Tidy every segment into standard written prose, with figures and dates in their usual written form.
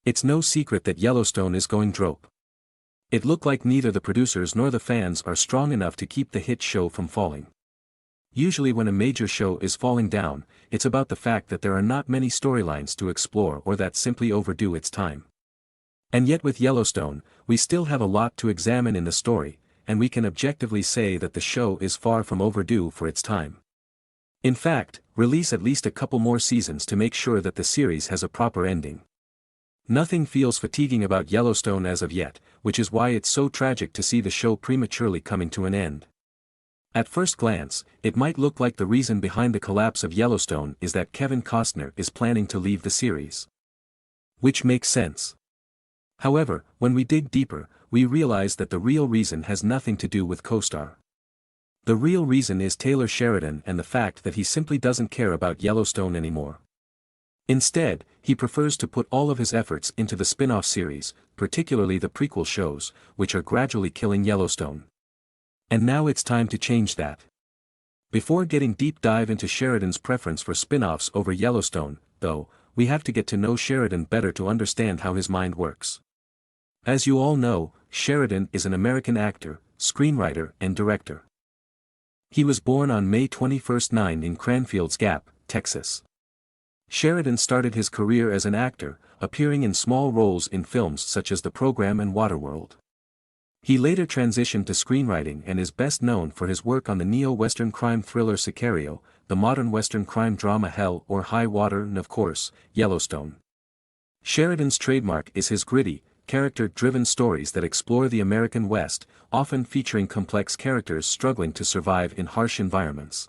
It's no secret that Yellowstone is going drope. It looked like neither the producers nor the fans are strong enough to keep the hit show from falling. Usually when a major show is falling down, it's about the fact that there are not many storylines to explore or that simply overdue its time. And yet with Yellowstone, we still have a lot to examine in the story, and we can objectively say that the show is far from overdue for its time. In fact, release at least a couple more seasons to make sure that the series has a proper ending. Nothing feels fatiguing about Yellowstone as of yet, which is why it's so tragic to see the show prematurely coming to an end. At first glance, it might look like the reason behind the collapse of Yellowstone is that Kevin Costner is planning to leave the series. Which makes sense. However, when we dig deeper, we realize that the real reason has nothing to do with co-star. The real reason is Taylor Sheridan and the fact that he simply doesn't care about Yellowstone anymore. Instead, he prefers to put all of his efforts into the spin-off series, particularly the prequel shows, which are gradually killing Yellowstone. And now it's time to change that. Before getting deep dive into Sheridan's preference for spin-offs over Yellowstone, though, we have to get to know Sheridan better to understand how his mind works. As you all know, Sheridan is an American actor, screenwriter and director. He was born on May 21, 9 in Cranfields Gap, Texas. Sheridan started his career as an actor, appearing in small roles in films such as The Program and Waterworld. He later transitioned to screenwriting and is best known for his work on the neo-Western crime thriller Sicario, the modern Western crime drama Hell or High Water and of course, Yellowstone. Sheridan's trademark is his gritty, character-driven stories that explore the American West, often featuring complex characters struggling to survive in harsh environments.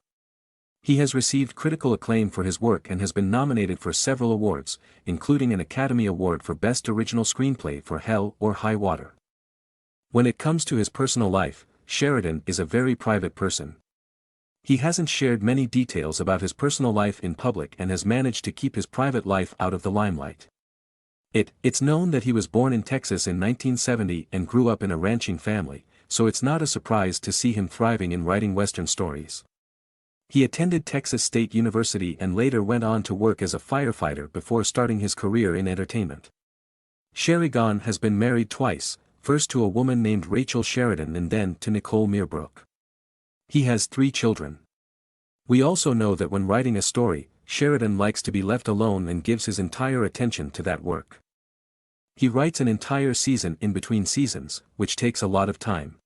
He has received critical acclaim for his work and has been nominated for several awards, including an Academy Award for Best Original Screenplay for Hell or High Water. When it comes to his personal life, Sheridan is a very private person. He hasn't shared many details about his personal life in public and has managed to keep his private life out of the limelight. It's known that he was born in Texas in 1970 and grew up in a ranching family, so it's not a surprise to see him thriving in writing Western stories. He attended Texas State University and later went on to work as a firefighter before starting his career in entertainment. Sheridan has been married twice, first to a woman named Rachel Sheridan and then to Nicole Meerbrook. He has 3 children. We also know that when writing a story, Sheridan likes to be left alone and gives his entire attention to that work. He writes an entire season in between seasons, which takes a lot of time.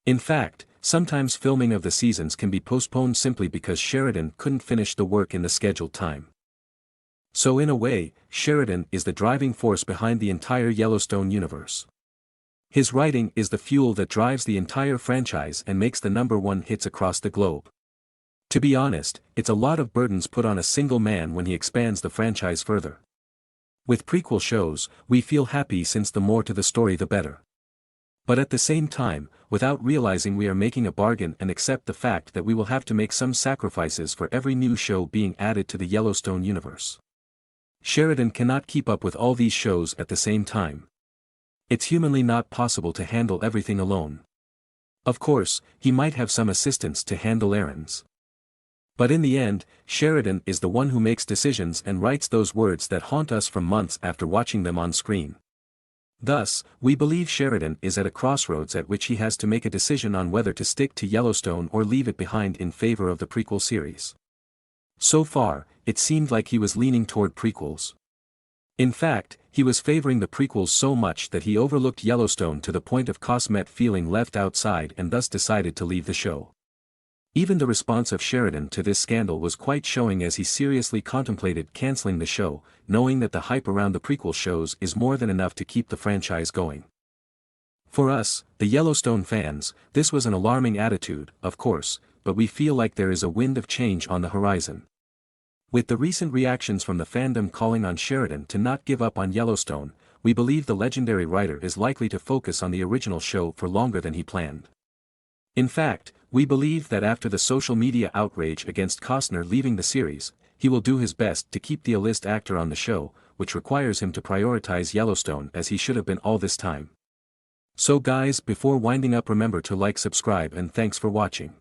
In fact, sometimes filming of the seasons can be postponed simply because Sheridan couldn't finish the work in the scheduled time. So in a way, Sheridan is the driving force behind the entire Yellowstone universe. His writing is the fuel that drives the entire franchise and makes the #1 hits across the globe. To be honest, it's a lot of burdens put on a single man when he expands the franchise further. With prequel shows, we feel happy since the more to the story the better. But at the same time, without realizing we are making a bargain and accept the fact that we will have to make some sacrifices for every new show being added to the Yellowstone universe. Sheridan cannot keep up with all these shows at the same time. It's humanly not possible to handle everything alone. Of course, he might have some assistants to handle errands. But in the end, Sheridan is the one who makes decisions and writes those words that haunt us for months after watching them on screen. Thus, we believe Sheridan is at a crossroads at which he has to make a decision on whether to stick to Yellowstone or leave it behind in favor of the prequel series. So far, it seemed like he was leaning toward prequels. In fact, he was favoring the prequels so much that he overlooked Yellowstone to the point of Cosmet feeling left outside and thus decided to leave the show. Even the response of Sheridan to this scandal was quite showing as he seriously contemplated canceling the show, knowing that the hype around the prequel shows is more than enough to keep the franchise going. For us, the Yellowstone fans, this was an alarming attitude, of course, but we feel like there is a wind of change on the horizon. With the recent reactions from the fandom calling on Sheridan to not give up on Yellowstone, we believe the legendary writer is likely to focus on the original show for longer than he planned. In fact, we believe that after the social media outrage against Costner leaving the series, he will do his best to keep the A-list actor on the show, which requires him to prioritize Yellowstone as he should have been all this time. So guys, before winding up, remember to like, subscribe, and thanks for watching.